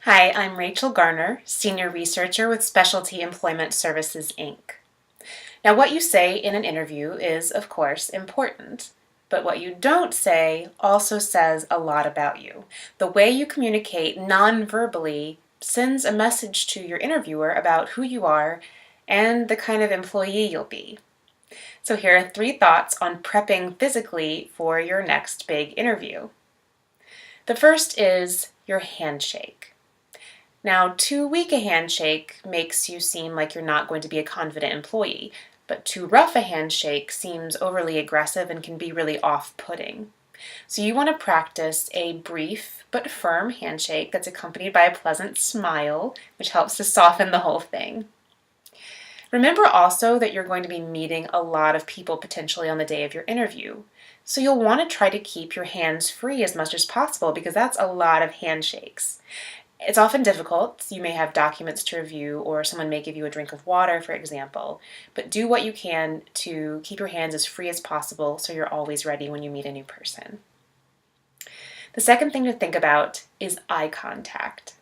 Hi, I'm Rachel Garner, Senior Researcher with Specialty Employment Services, Inc. Now, what you say in an interview is, of course, important, but what you don't say also says a lot about you. The way you communicate non-verbally sends a message to your interviewer about who you are and the kind of employee you'll be. So here are 3 thoughts on prepping physically for your next big interview. The first is your handshake. Now, too weak a handshake makes you seem like you're not going to be a confident employee, but too rough a handshake seems overly aggressive and can be really off-putting. So you want to practice a brief but firm handshake that's accompanied by a pleasant smile, which helps to soften the whole thing. Remember also that you're going to be meeting a lot of people potentially on the day of your interview. So you'll want to try to keep your hands free as much as possible because that's a lot of handshakes. It's often difficult. You may have documents to review or someone may give you a drink of water, for example, but do what you can to keep your hands as free as possible so you're always ready when you meet a new person. The second thing to think about is eye contact.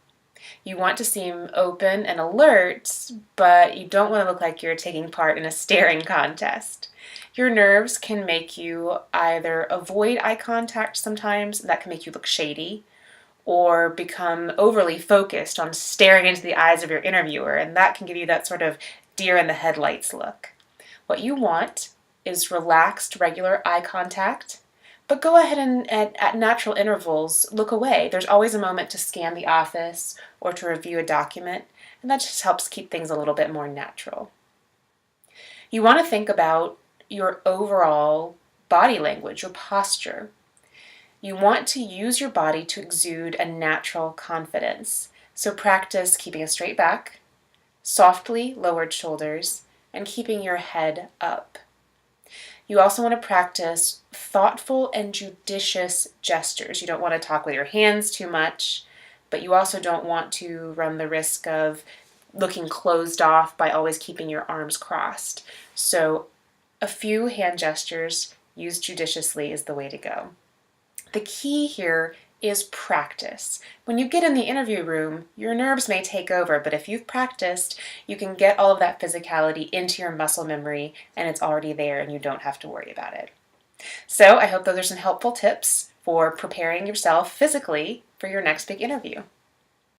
You want to seem open and alert, but you don't want to look like you're taking part in a staring contest. Your nerves can make you either avoid eye contact sometimes, that can make you look shady, or become overly focused on staring into the eyes of your interviewer, and that can give you that sort of deer in the headlights look. What you want is relaxed, regular eye contact, but go ahead and at natural intervals look away. There's always a moment to scan the office or to review a document, and that just helps keep things a little bit more natural. You want to think about your overall body language, your posture. You want to use your body to exude a natural confidence. So practice keeping a straight back, softly lowered shoulders, and keeping your head up. You also want to practice thoughtful and judicious gestures. You don't want to talk with your hands too much, but you also don't want to run the risk of looking closed off by always keeping your arms crossed. So a few hand gestures used judiciously is the way to go. The key here is practice. When you get in the interview room, your nerves may take over, but if you've practiced, you can get all of that physicality into your muscle memory and it's already there and you don't have to worry about it. So I hope those are some helpful tips for preparing yourself physically for your next big interview.